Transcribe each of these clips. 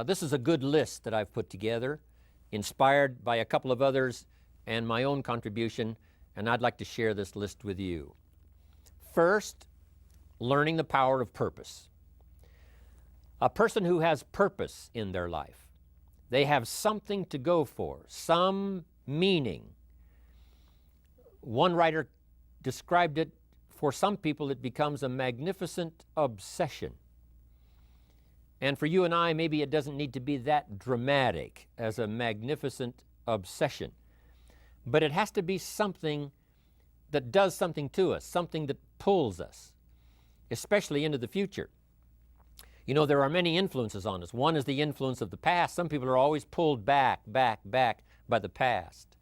This is a good list that I've put together, inspired by a couple of others and my own contribution, and I'd like to share this list with you. First, learning the power of purpose. A person who has purpose in their life, they have something to go for, some meaning. One writer described it, for some people it becomes a magnificent obsession. And for you and I, maybe it doesn't need to be that dramatic as a magnificent obsession. But it has to be something that does something to us, something that pulls us, especially into the future. You know, there are many influences on us. One is the influence of the past. Some people are always pulled back by the past.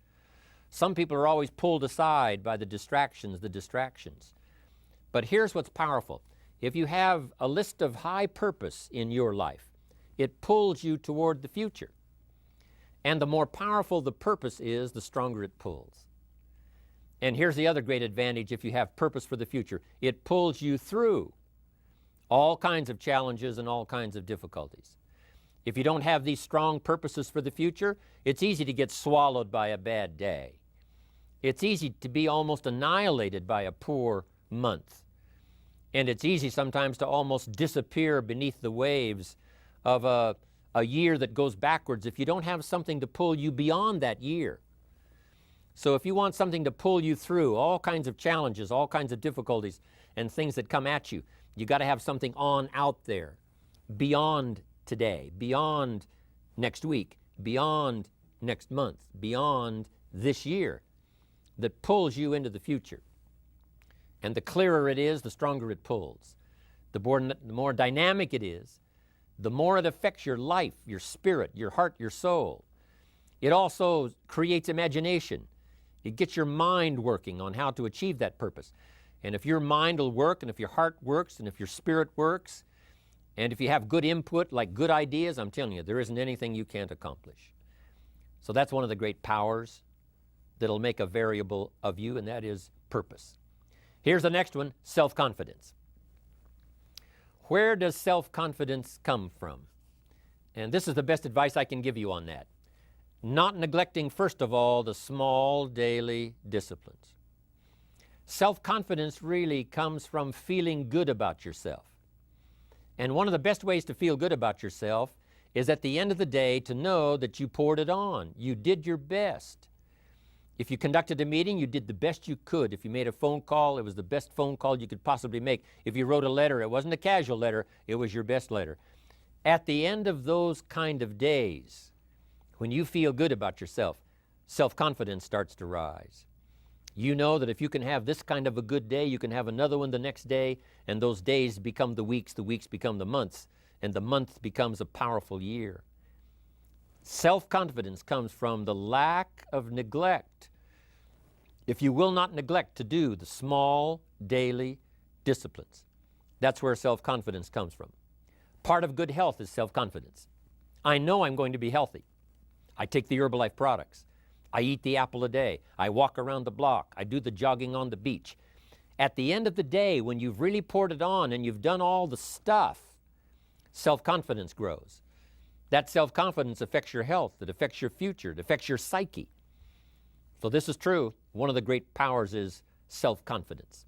Some people are always pulled aside by the distractions. But here's what's powerful. If you have a list of high purpose in your life, it pulls you toward the future. And the more powerful the purpose is, the stronger it pulls. And here's the other great advantage if you have purpose for the future. It pulls you through all kinds of challenges and all kinds of difficulties. If you don't have these strong purposes for the future, it's easy to get swallowed by a bad day. It's easy to be almost annihilated by a poor month. And it's easy sometimes to almost disappear beneath the waves of a year that goes backwards if you don't have something to pull you beyond that year. So if you want something to pull you through all kinds of challenges, all kinds of difficulties and things that come at you, you got to have something on out there beyond today, beyond next week, beyond next month, beyond this year, that pulls you into the future. And the clearer it is, the stronger it pulls. The more dynamic it is, the more it affects your life, your spirit, your heart, your soul. It also creates imagination. It gets your mind working on how to achieve that purpose. And if your mind will work, and if your heart works, and if your spirit works, and if you have good input, like good ideas, I'm telling you, there isn't anything you can't accomplish. So that's one of the great powers that'll make a variable of you, and that is purpose. Here's the next one, self-confidence. Where does self-confidence come from? And this is the best advice I can give you on that. Not neglecting, first of all, the small daily disciplines. Self-confidence really comes from feeling good about yourself. And one of the best ways to feel good about yourself is at the end of the day to know that you poured it on. You did your best. If you conducted a meeting, you did the best you could. If you made a phone call, it was the best phone call you could possibly make. If you wrote a letter, it wasn't a casual letter, it was your best letter. At the end of those kind of days, when you feel good about yourself, self-confidence starts to rise. You know that if you can have this kind of a good day, you can have another one the next day, and those days become the weeks become the months, and the month becomes a powerful year. Self-confidence comes from the lack of neglect. If you will not neglect to do the small daily disciplines, that's where self-confidence comes from. Part of good health is self-confidence. I know I'm going to be healthy. I take the Herbalife products. I eat the apple a day. I walk around the block. I do the jogging on the beach. At the end of the day, when you've really poured it on and you've done all the stuff, self-confidence grows. That self-confidence affects your health. It affects your future. It affects your psyche. So this is true. One of the great powers is self-confidence.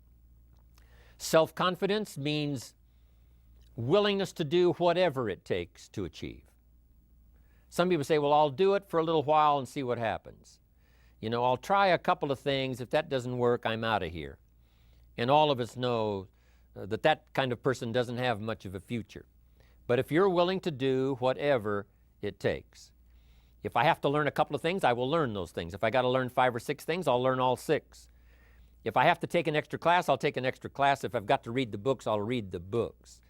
Self-confidence means willingness to do whatever it takes to achieve. Some people say, well, I'll do it for a little while and see what happens. You know, I'll try a couple of things. If that doesn't work, I'm out of here. And all of us know that that kind of person doesn't have much of a future. But if you're willing to do whatever it takes, if I have to learn a couple of things, I will learn those things. If I got to learn 5 or 6 things, I'll learn all 6. If I have to take an extra class, I'll take an extra class. If I've got to read the books, I'll read the books.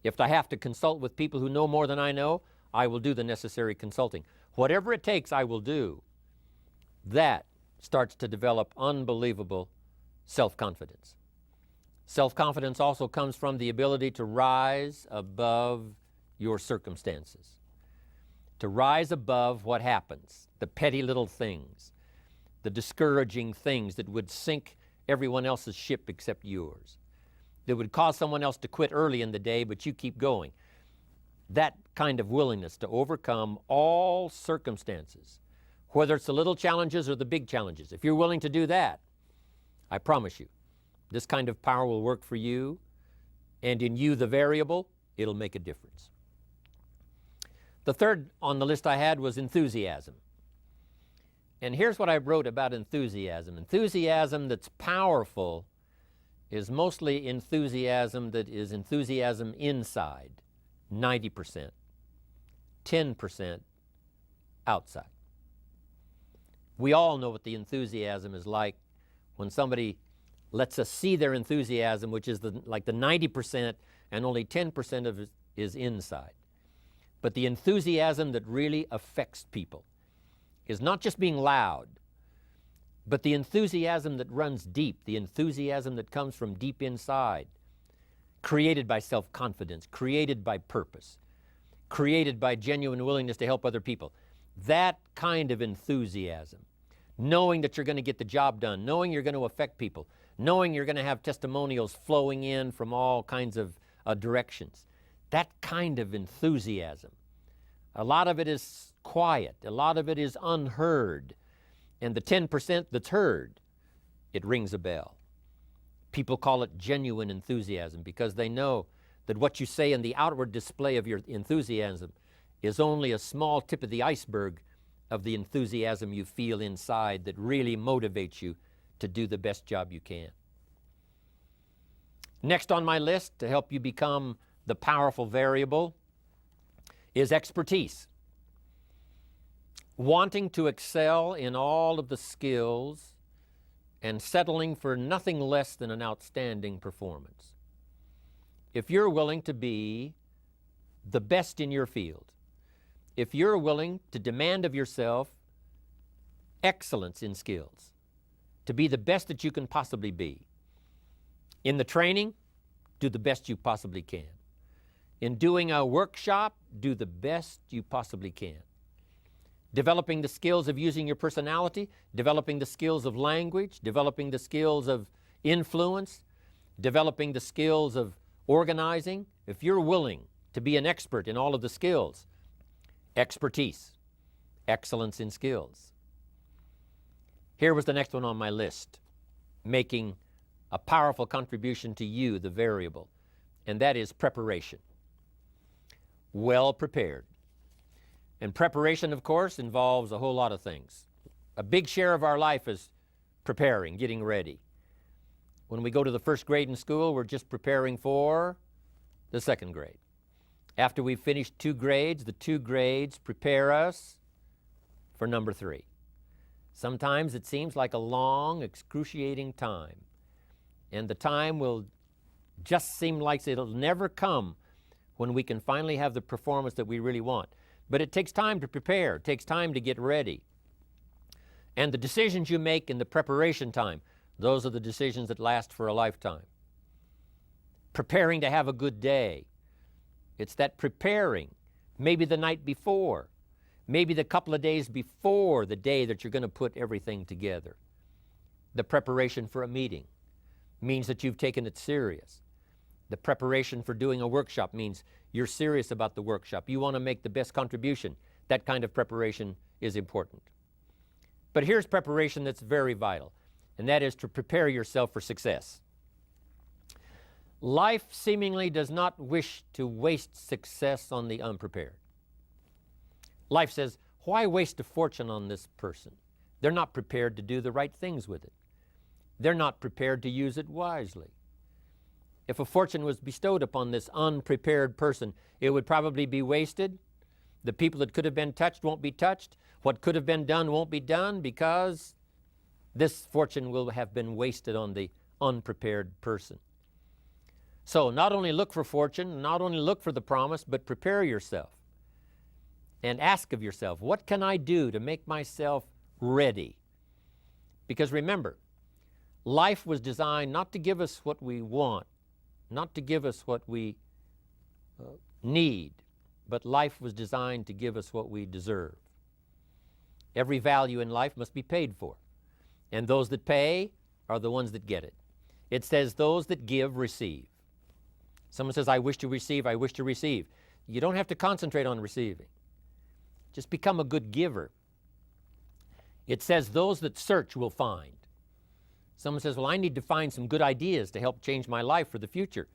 If I have to consult with people who know more than I know, I will do the necessary consulting. Whatever it takes, I will do. That starts to develop unbelievable self-confidence. Self-confidence also comes from the ability to rise above your circumstances, to rise above what happens, the petty little things, the discouraging things that would sink everyone else's ship except yours, that would cause someone else to quit early in the day, but you keep going. That kind of willingness to overcome all circumstances, whether it's the little challenges or the big challenges. If you're willing to do that, I promise you, this kind of power will work for you, and in you, the variable, it'll make a difference. The third on the list I had was enthusiasm. And here's what I wrote about enthusiasm. Enthusiasm that's powerful is mostly enthusiasm that is enthusiasm inside, 90%, 10% outside. We all know what the enthusiasm is like when somebody lets us see their enthusiasm, which is like the 90%, and only 10% of it is inside. But the enthusiasm that really affects people is not just being loud, but the enthusiasm that runs deep, the enthusiasm that comes from deep inside, created by self-confidence, created by purpose, created by genuine willingness to help other people. That kind of enthusiasm, knowing that you're going to get the job done, knowing you're going to affect people, knowing you're going to have testimonials flowing in from all kinds of directions. That kind of enthusiasm. A lot of it is quiet. A lot of it is unheard. And the 10% that's heard, it rings a bell. People call it genuine enthusiasm because they know that what you say in the outward display of your enthusiasm is only a small tip of the iceberg of the enthusiasm you feel inside that really motivates you to do the best job you can. Next on my list to help you become the powerful variable is expertise. Wanting to excel in all of the skills and settling for nothing less than an outstanding performance. If you're willing to be the best in your field, if you're willing to demand of yourself excellence in skills, to be the best that you can possibly be. In the training, do the best you possibly can. In doing a workshop, do the best you possibly can. Developing the skills of using your personality, developing the skills of language, developing the skills of influence, developing the skills of organizing. If you're willing to be an expert in all of the skills, expertise, excellence in skills. Here was the next one on my list, making a powerful contribution to you, the variable, and that is preparation. Well prepared. And preparation, of course, involves a whole lot of things. A big share of our life is preparing, getting ready. When we go to the first grade in school, we're just preparing for the second grade. After we've finished 2 grades, the 2 grades prepare us for number 3. Sometimes it seems like a long, excruciating time. And the time will just seem like it'll never come when we can finally have the performance that we really want. But it takes time to prepare. It takes time to get ready. And the decisions you make in the preparation time, those are the decisions that last for a lifetime. Preparing to have a good day. It's that preparing, maybe the night before, maybe the couple of days before the day that you're going to put everything together. The preparation for a meeting means that you've taken it serious. The preparation for doing a workshop means you're serious about the workshop. You want to make the best contribution. That kind of preparation is important. But here's preparation that's very vital, and that is to prepare yourself for success. Life seemingly does not wish to waste success on the unprepared. Life says, why waste a fortune on this person? They're not prepared to do the right things with it. They're not prepared to use it wisely. If a fortune was bestowed upon this unprepared person, it would probably be wasted. The people that could have been touched won't be touched. What could have been done won't be done because this fortune will have been wasted on the unprepared person. So not only look for fortune, not only look for the promise, but prepare yourself and ask of yourself, what can I do to make myself ready? Because remember, life was designed not to give us what we want, not to give us what we need, but life was designed to give us what we deserve. Every value in life must be paid for, and those that pay are the ones that get it. It says those that give receive. Someone says, I wish to receive, I wish to receive. You don't have to concentrate on receiving. Just become a good giver. It says those that search will find. Someone says, well, I need to find some good ideas to help change my life for the future.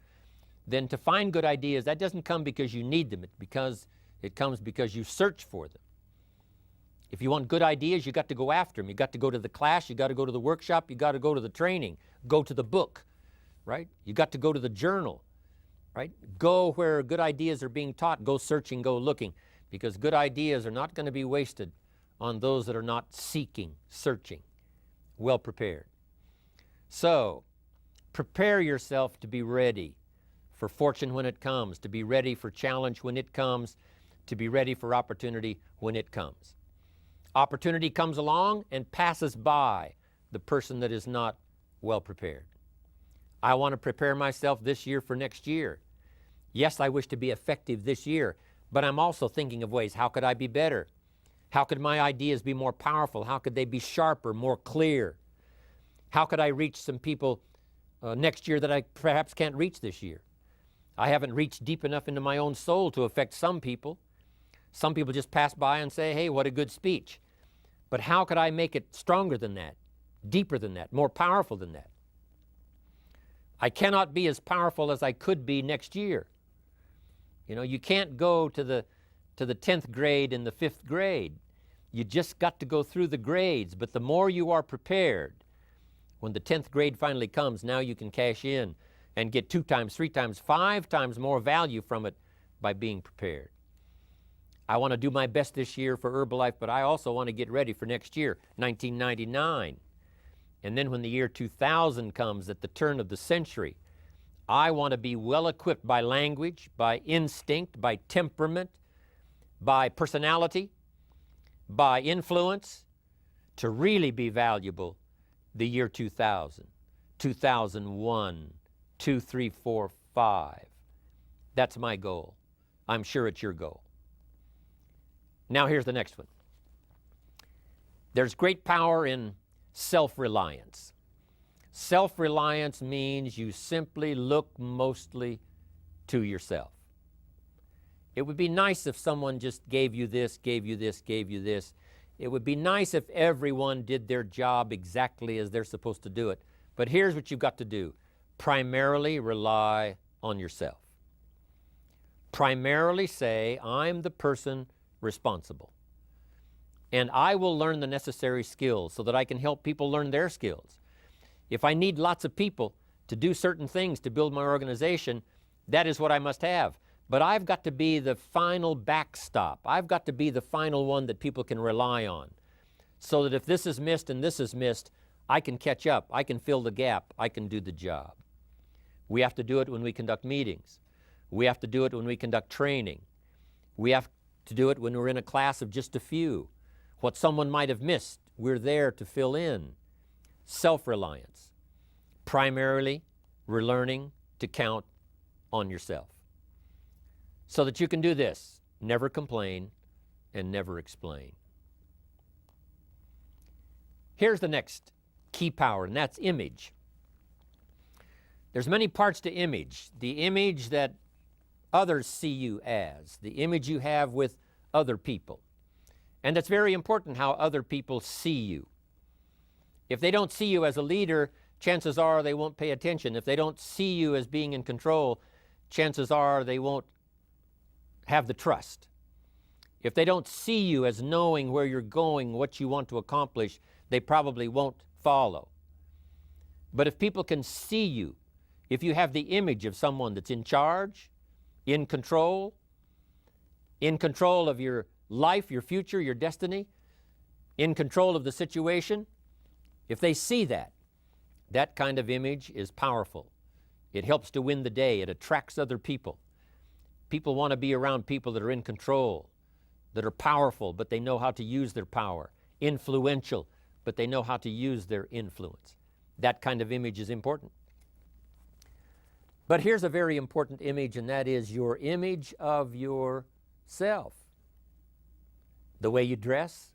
Then to find good ideas, that doesn't come because you need them. It comes because you search for them. If you want good ideas, you got to go after them. You got to go to the class, you got to go to the workshop, you got to go to the training, go to the book, right? You got to go to the journal, right? Go where good ideas are being taught, go searching, go looking, because good ideas are not going to be wasted on those that are not seeking, searching, well prepared. So, prepare yourself to be ready for fortune when it comes, to be ready for challenge when it comes, to be ready for opportunity when it comes. Opportunity comes along and passes by the person that is not well prepared. I want to prepare myself this year for next year. Yes, I wish to be effective this year, but I'm also thinking of ways, how could I be better? How could my ideas be more powerful? How could they be sharper, more clear? How could I reach some people next year that I perhaps can't reach this year? I haven't reached deep enough into my own soul to affect some people. Some people just pass by and say, hey, what a good speech. But how could I make it stronger than that, deeper than that, more powerful than that? I cannot be as powerful as I could be next year. You know, you can't go to the 10th grade in the 5th grade. You just got to go through the grades. But the more you are prepared, when the 10th grade finally comes, now you can cash in and get 2 times, 3 times, 5 times more value from it by being prepared. I want to do my best this year for Herbalife, but I also want to get ready for next year, 1999. And then when the year 2000 comes, at the turn of the century, I want to be well equipped by language, by instinct, by temperament, by personality, by influence, to really be valuable the year 2000, 2001, 2, 3, 4, 5. That's my goal. I'm sure it's your goal. Now here's the next one. There's great power in self-reliance. Self-reliance means you simply look mostly to yourself. It would be nice if someone just gave you this, gave you this, gave you this. It would be nice if everyone did their job exactly as they're supposed to do it. But here's what you've got to do. Primarily rely on yourself. Primarily say, I'm the person responsible. And I will learn the necessary skills so that I can help people learn their skills. If I need lots of people to do certain things to build my organization, that is what I must have. But I've got to be the final backstop. I've got to be the final one that people can rely on, so that if this is missed and this is missed, I can catch up, I can fill the gap, I can do the job. We have to do it when we conduct meetings. We have to do it when we conduct training. We have to do it when we're in a class of just a few. What someone might have missed, we're there to fill in. Self-reliance. Primarily, we're learning to count on yourself. So that you can do this, never complain and never explain. Here's the next key power, and that's image. There's many parts to image. The image that others see you as, the image you have with other people. And it's very important how other people see you. If they don't see you as a leader, chances are they won't pay attention. If they don't see you as being in control, chances are they won't have the trust. If they don't see you as knowing where you're going, what you want to accomplish, they probably won't follow. But if people can see you, if you have the image of someone that's in charge, in control of your life, your future, your destiny, in control of the situation, if they see that, that kind of image is powerful. It helps to win the day. It attracts other people. People want to be around people that are in control, that are powerful, but they know how to use their power, influential, but they know how to use their influence. That kind of image is important. But here's a very important image, and that is your image of yourself. The way you dress,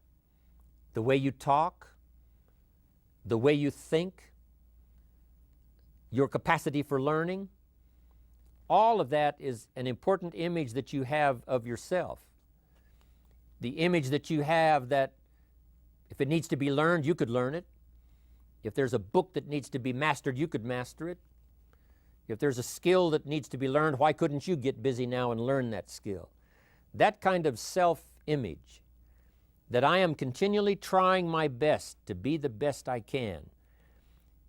the way you talk, the way you think, your capacity for learning, all of that is an important image that you have of yourself. The image that you have that if it needs to be learned, you could learn it. If there's a book that needs to be mastered, you could master it. If there's a skill that needs to be learned, why couldn't you get busy now and learn that skill? That kind of self-image, that I am continually trying my best to be the best I can.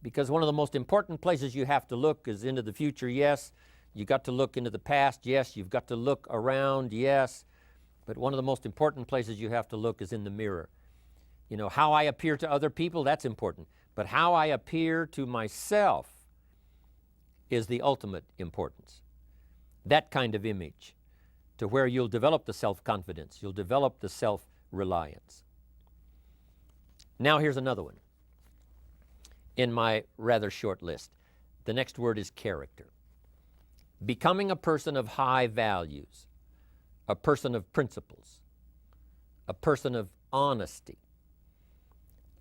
Because one of the most important places you have to look is into the future, yes. You've got to look into the past, yes. You've got to look around, yes. But one of the most important places you have to look is in the mirror. You know, how I appear to other people, that's important. But how I appear to myself is the ultimate importance. That kind of image, to where you'll develop the self-confidence, you'll develop the self-reliance. Now here's another one in my rather short list. The next word is character. Becoming a person of high values, a person of principles, a person of honesty,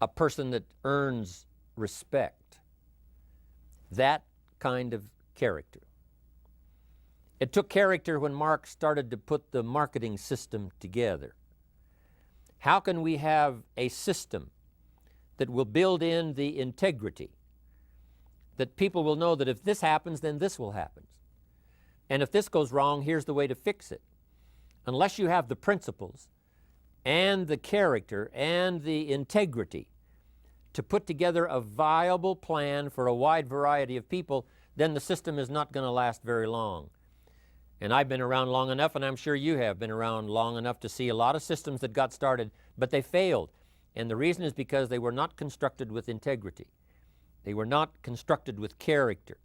a person that earns respect. That kind of character. It took character when Mark started to put the marketing system together. How can we have a system that will build in the integrity, that people will know that if this happens, then this will happen. And if this goes wrong, here's the way to fix it. Unless you have the principles and the character and the integrity to put together a viable plan for a wide variety of people, then the system is not going to last very long. And I've been around long enough, and I'm sure you have been around long enough to see a lot of systems that got started, but they failed. And the reason is because they were not constructed with integrity. They were not constructed with character.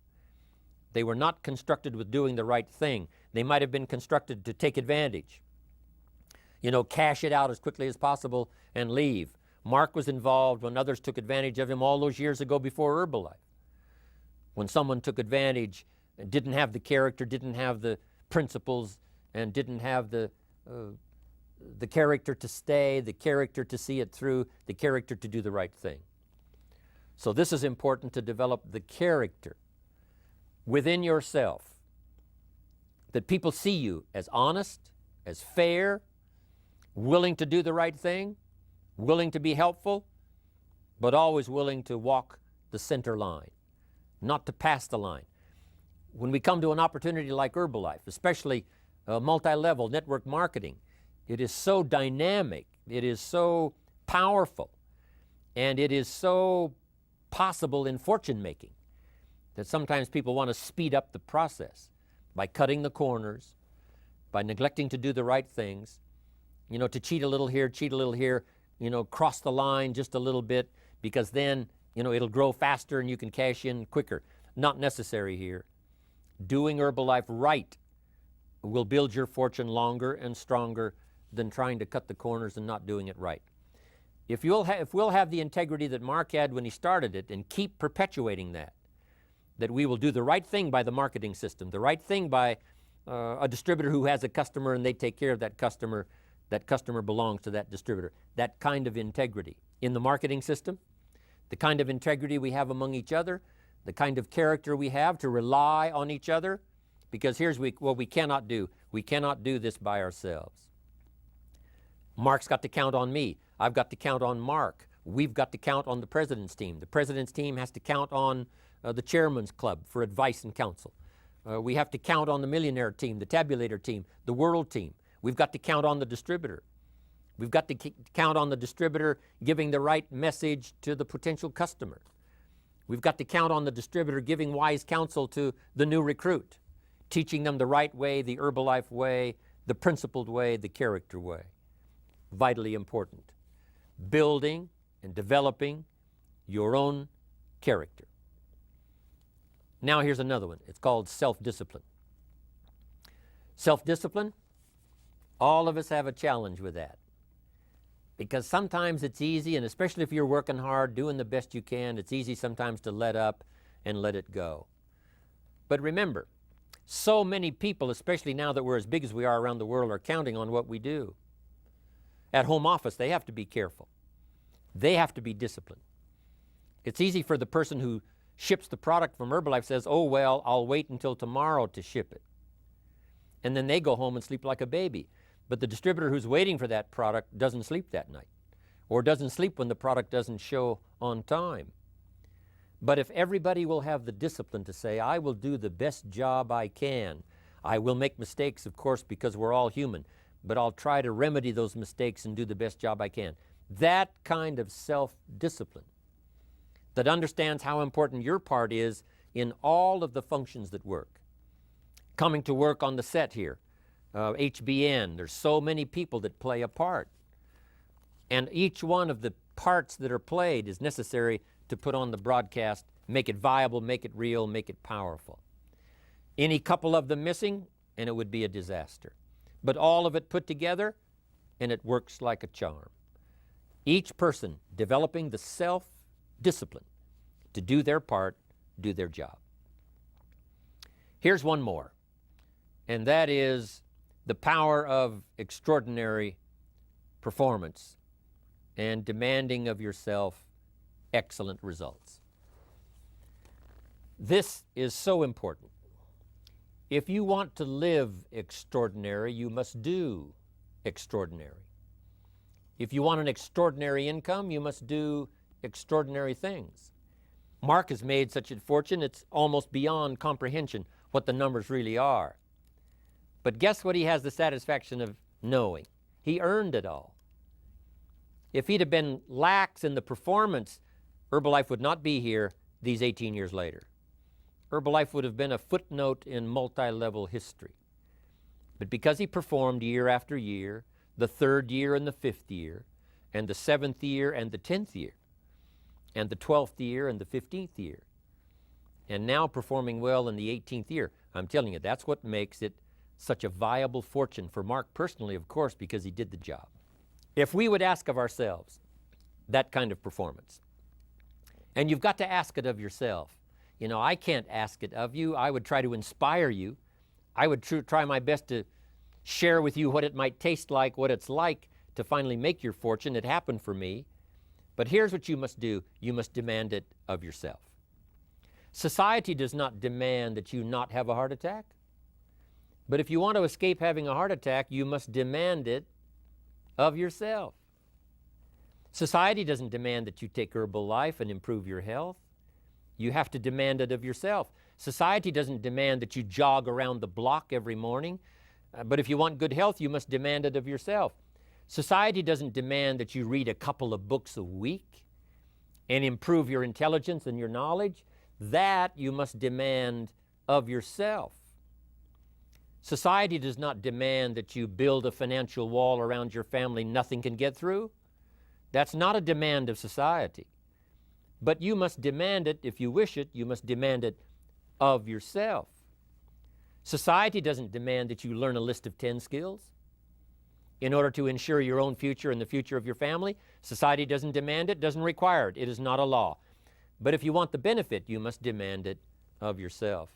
They were not constructed with doing the right thing. They might have been constructed to take advantage. You know, cash it out as quickly as possible and leave. Mark was involved when others took advantage of him all those years ago before Herbalife. When someone took advantage, didn't have the character, didn't have the principles, and didn't have the character to stay, the character to see it through, the character to do the right thing. So this is important, to develop the character within yourself, that people see you as honest, as fair, willing to do the right thing, willing to be helpful, but always willing to walk the center line, not to pass the line. When we come to an opportunity like Herbalife, especially multi-level network marketing, it is so dynamic, it is so powerful, and it is so possible in fortune making that sometimes people want to speed up the process by cutting the corners, by neglecting to do the right things, you know, to cheat a little here, you know, cross the line just a little bit, because then, you know, it'll grow faster and you can cash in quicker. Not necessary here. Doing Herbalife right will build your fortune longer and stronger than trying to cut the corners and not doing it right. If we'll have the integrity that Mark had when he started it, and keep perpetuating that we will do the right thing by the marketing system, the right thing by a distributor who has a customer and they take care of that customer belongs to that distributor. That kind of integrity in the marketing system, the kind of integrity we have among each other, the kind of character we have to rely on each other, because here's what we cannot do. We cannot do this by ourselves. Mark's got to count on me. I've got to count on Mark. We've got to count on the president's team. The president's team has to count on the chairman's club for advice and counsel. We have to count on the millionaire team, the tabulator team, the world team. We've got to count on the distributor. We've got to count on the distributor giving the right message to the potential customer. We've got to count on the distributor giving wise counsel to the new recruit, teaching them the right way, the Herbalife way, the principled way, the character way. Vitally important. Building and developing your own character. Now here's another one. It's called self-discipline. Self-discipline, all of us have a challenge with that. Because sometimes it's easy, and especially if you're working hard, doing the best you can, it's easy sometimes to let up and let it go. But remember, so many people, especially now that we're as big as we are around the world, are counting on what we do. At home office, they have to be careful. They have to be disciplined. It's easy for the person who ships the product from Herbalife says, oh, well, I'll wait until tomorrow to ship it. And then they go home and sleep like a baby. But the distributor who's waiting for that product doesn't sleep that night, or doesn't sleep when the product doesn't show on time. But if everybody will have the discipline to say, I will do the best job I can. I will make mistakes, of course, because we're all human, but I'll try to remedy those mistakes and do the best job I can. That kind of self-discipline that understands how important your part is in all of the functions that work. Coming to work on the set here, HBN, there's so many people that play a part. And each one of the parts that are played is necessary to put on the broadcast, make it viable, make it real, make it powerful. Any couple of them missing, and it would be a disaster. But all of it put together, and it works like a charm. Each person developing the self-discipline to do their part, do their job. Here's one more, and that is the power of extraordinary performance and demanding of yourself excellent results. This is so important. If you want to live extraordinary, you must do extraordinary. If you want an extraordinary income, you must do extraordinary things. Mark has made such a fortune, it's almost beyond comprehension what the numbers really are. But guess what he has the satisfaction of knowing? He earned it all. If he'd have been lax in the performance, Herbalife would not be here these 18 years later. Herbalife would have been a footnote in multi-level history. But because he performed year after year, the 3rd year and the 5th year, and the 7th year and the 10th year, and the 12th year and the 15th year, and now performing well in the 18th year, I'm telling you, that's what makes it such a viable fortune for Mark personally, of course, because he did the job. If we would ask of ourselves that kind of performance, and you've got to ask it of yourself. You know, I can't ask it of you. I would try to inspire you. I would try my best to share with you what it might taste like, what it's like to finally make your fortune. It happened for me. But here's what you must do. You must demand it of yourself. Society does not demand that you not have a heart attack. But if you want to escape having a heart attack, you must demand it of yourself. Society doesn't demand that you take Herbalife and improve your health. You have to demand it of yourself. Society doesn't demand that you jog around the block every morning. But if you want good health, you must demand it of yourself. Society doesn't demand that you read a couple of books a week and improve your intelligence and your knowledge. That you must demand of yourself. Society does not demand that you build a financial wall around your family nothing can get through. That's not a demand of society. But you must demand it, if you wish it, you must demand it of yourself. Society doesn't demand that you learn a list of 10 skills in order to ensure your own future and the future of your family. Society doesn't demand it, doesn't require it. It is not a law. But if you want the benefit, you must demand it of yourself.